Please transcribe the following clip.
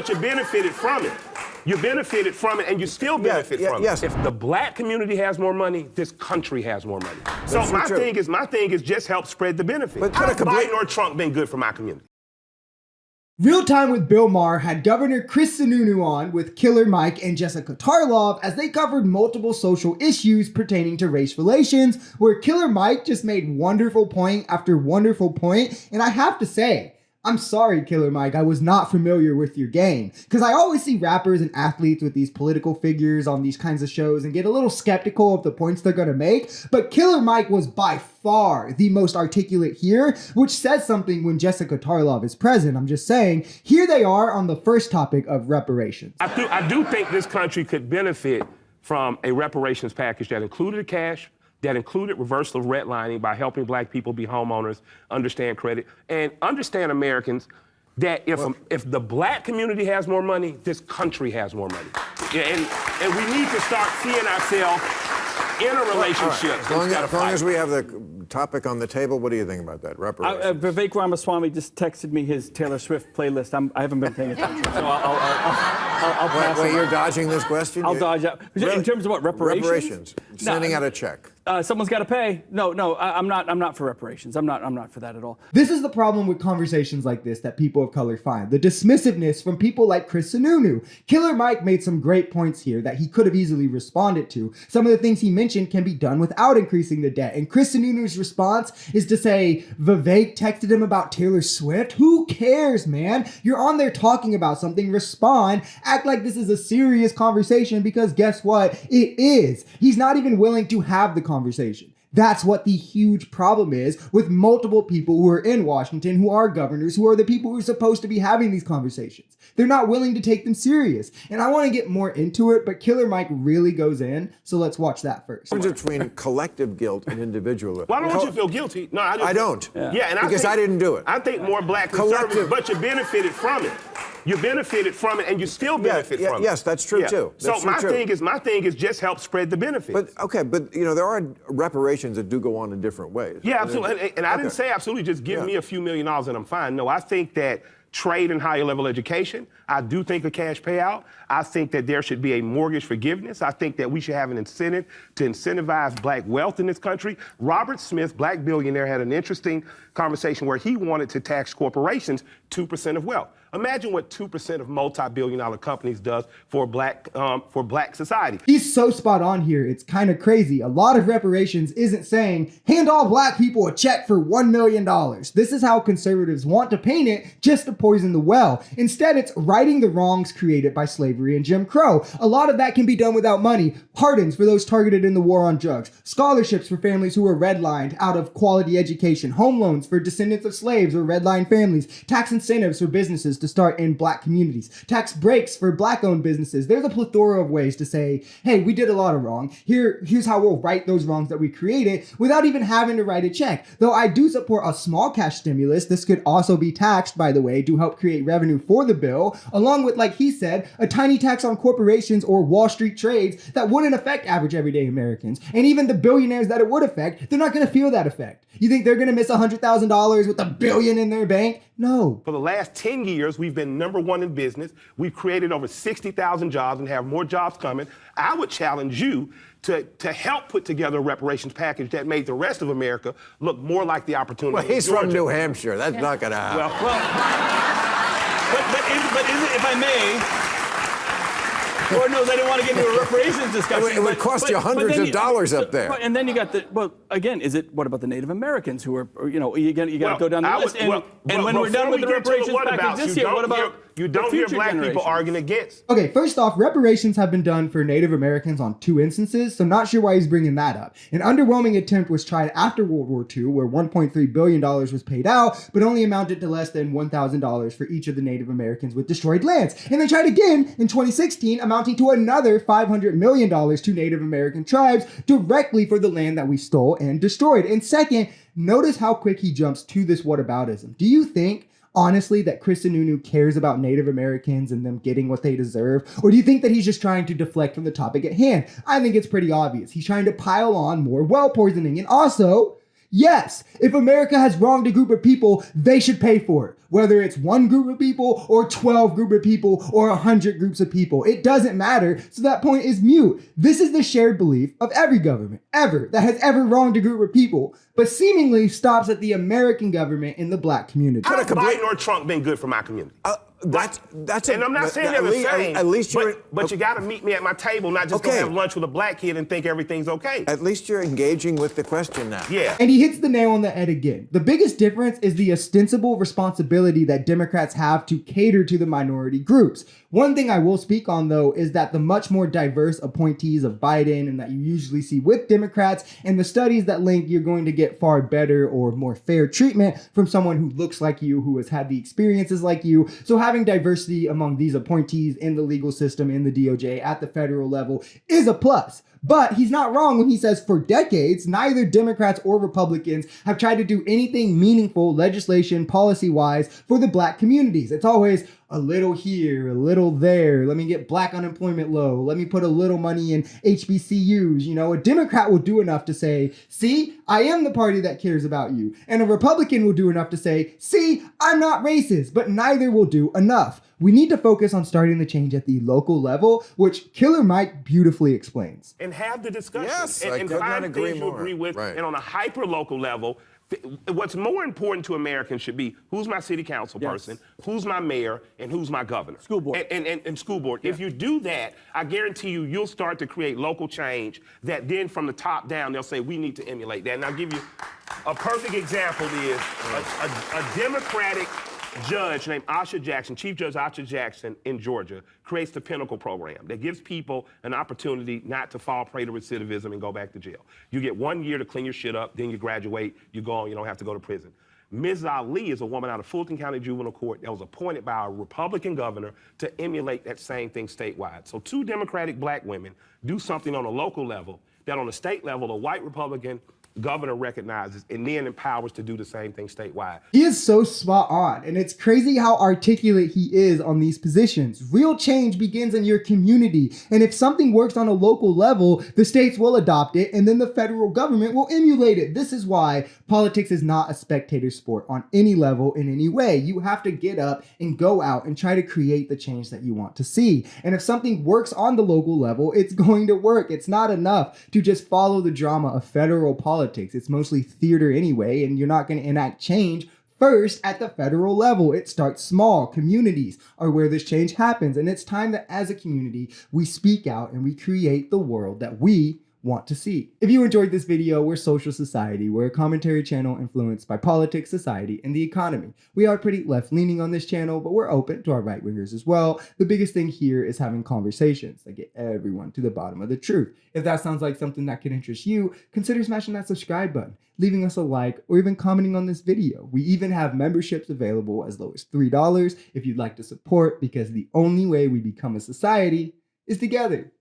but you benefited from it. You benefited from it, and you still benefit from it. Yes. If the black community has more money, this country has more money. So my thing is just help spread the benefit. But How has Biden or Trump been good for my community? Real Time with Bill Maher had Governor Chris Sununu on with Killer Mike and Jessica Tarlov as they covered multiple social issues pertaining to race relations, where Killer Mike just made wonderful point after wonderful point. And I have to say, I'm sorry, Killer Mike, I was not familiar with your game. Because I always see rappers and athletes with these political figures on these kinds of shows and get a little skeptical of the points they're going to make. But Killer Mike was by far the most articulate here, which says something when Jessica Tarlov is present. I'm just saying, here they are on the first topic of reparations. I do think this country could benefit from a reparations package that included cash, that included reversal of redlining by helping black people be homeowners, understand credit, and understand Americans that if the black community has more money, this country has more money. Yeah, and we need to start seeing ourselves in a relationship. As long as we have the topic on the table, what do you think about that? Reparations. Vivek Ramaswamy just texted me his Taylor Swift playlist. I haven't been paying attention, so I'll pass. Wait, you're dodging this question? I'll dodge out. Really? In terms of what, reparations? Reparations. Sending out a check. Someone's got to pay. No, I'm not for reparations. I'm not for that at all. This is the problem with conversations like this that people of color find. The dismissiveness from people like Chris Sununu. Killer Mike made some great points here that he could have easily responded to. Some of the things he mentioned can be done without increasing the debt. And Chris Sununu's response is to say, Vivek texted him about Taylor Swift. Who cares, man? You're on there talking about something. Respond. Act like this is a serious conversation, because guess what? It is. He's not even willing to have the conversation. That's what the huge problem is with multiple people who are in Washington, who are governors, who are the people who are supposed to be having these conversations. They're not willing to take them serious. And I want to get more into it, but Killer Mike really goes in. So let's watch that first. The difference between collective guilt and individual. Why don't you feel guilty? No, I don't. Yeah, and because I didn't do it. I think more black conservatives, but you benefited from it. You benefited from it, and you still benefit from it. Yes, that's true too. So my thing is just help spread the benefits. But there are reparations that do go on in different ways. Yeah, absolutely. And I didn't say absolutely just give me a few $1 million and I'm fine. No, I think that trade and higher level education. I do think a cash payout. I think that there should be a mortgage forgiveness. I think that we should have an incentive to incentivize black wealth in this country. Robert Smith, black billionaire, had an interesting conversation where he wanted to tax corporations 2% of wealth. Imagine what 2% of multi-billion-dollar companies does for black society. He's so spot on here. It's kind of crazy. A lot of reparations isn't saying, hand all black people a check for $1 million. This is how conservatives want to paint it, just to poison the well. Instead, it's righting the wrongs created by slavery and Jim Crow. A lot of that can be done without money. Pardons for those targeted in the war on drugs. Scholarships for families who were redlined out of quality education. Home loans for descendants of slaves or redlined families. Tax incentives for businesses to start in black communities. Tax breaks for black-owned businesses. There's a plethora of ways to say, hey, we did a lot of wrong. Here's how we'll right those wrongs that we created without even having to write a check. Though I do support a small cash stimulus. This could also be taxed, by the way, to help create revenue for the bill, along with, like he said, a tiny tax on corporations or Wall Street trades that wouldn't affect average everyday Americans. And even the billionaires that it would affect, they're not going to feel that effect. You think they're going to miss $100,000 with $1 billion in their bank? No. For the last 10 years, we've been #1 in business. We've created over 60,000 jobs and have more jobs coming. I would challenge you to help put together a reparations package that made the rest of America look more like the opportunity. Well, he's from New Hampshire. That's not going to happen. But if I may... Lord knows I didn't want to get into a reparations discussion. It would cost you hundreds of dollars up there. And then you got again, what about the Native Americans who are, you got to go down the list. And when we're done with the reparations package this year, what about you don't hear black people arguing against? Okay, first off, reparations have been done for Native Americans on 2 instances, so not sure why he's bringing that up. An underwhelming attempt was tried after World War II, where $1.3 billion was paid out, but only amounted to less than $1,000 for each of the Native Americans with destroyed lands. And they tried again in 2016, amounting to another $500 million to Native American tribes directly for the land that we stole and destroyed. And second, notice how quick he jumps to this whataboutism. Do you think, honestly, that Chris Sununu cares about Native Americans and them getting what they deserve? Or do you think that he's just trying to deflect from the topic at hand? I think it's pretty obvious. He's trying to pile on more well poisoning. And also, Yes, if America has wronged a group of people, they should pay for it. Whether it's one group of people or 12 group of people or 100 groups of people, it doesn't matter. So that point is mute. This is the shared belief of every government ever that has ever wronged a group of people, but seemingly stops at the American government in the black community. How has Biden or Trump been good for my community? And I'm not saying they're the same. At least but you got to meet me at my table, not just go have lunch with a black kid and think everything's okay. At least you're engaging with the question now. Yeah. And he hits the nail on the head again. The biggest difference is the ostensible responsibility that Democrats have to cater to the minority groups. One thing I will speak on, though, is that the much more diverse appointees of Biden and that you usually see with Democrats and the studies that link you're going to get far better or more fair treatment from someone who looks like you, who has had the experiences like you. So having diversity among these appointees in the legal system, in the DOJ, at the federal level is a plus. But he's not wrong when he says for decades, neither Democrats or Republicans have tried to do anything meaningful legislation policy-wise for the black communities. It's always a little here, a little there. Let me get black unemployment low. Let me put a little money in HBCUs. You know, a Democrat will do enough to say, see, I am the party that cares about you. And a Republican will do enough to say, see, I'm not racist, but neither will do enough. We need to focus on starting the change at the local level, which Killer Mike beautifully explains. And have the discussion. Yes, and I could not agree things more. you agree with. Right. And on a hyper-local level, what's more important to Americans should be who's my city council person, who's my mayor, and who's my governor. School board. And school board. Yeah. If you do that, I guarantee you'll start to create local change that then from the top down, they'll say, we need to emulate that. And I'll give you a perfect example is a Democratic judge named Asha Jackson, Chief Judge Asha Jackson in Georgia, creates the Pinnacle program that gives people an opportunity not to fall prey to recidivism and go back to jail. You get 1 year to clean your shit up, then you graduate, you go on, you don't have to go to prison. Ms. Ali is a woman out of Fulton County Juvenile Court that was appointed by a Republican governor to emulate that same thing statewide. So two Democratic black women do something on a local level that on a state level, a white Republican governor recognizes and then empowers to do the same thing statewide. He is so spot on, and it's crazy how articulate he is on these positions. Real change begins in your community, and if something works on a local level, the states will adopt it, and then the federal government will emulate it. This is why politics is not a spectator sport on any level in any way. You have to get up and go out and try to create the change that you want to see. And if something works on the local level, it's going to work. It's not enough to just follow the drama of federal politics. It's mostly theater anyway, and you're not going to enact change first at the federal level. It starts small. Communities are where this change happens, and it's time that as a community, we speak out and we create the world that we want to see. If you enjoyed this video, we're Social Society. We're a commentary channel influenced by politics, society, and the economy. We are pretty left-leaning on this channel, but we're open to our right-wingers as well. The biggest thing here is having conversations that get everyone to the bottom of the truth. If that sounds like something that could interest you, consider smashing that subscribe button, leaving us a like, or even commenting on this video. We even have memberships available as low as $3 if you'd like to support, because the only way we become a society is together.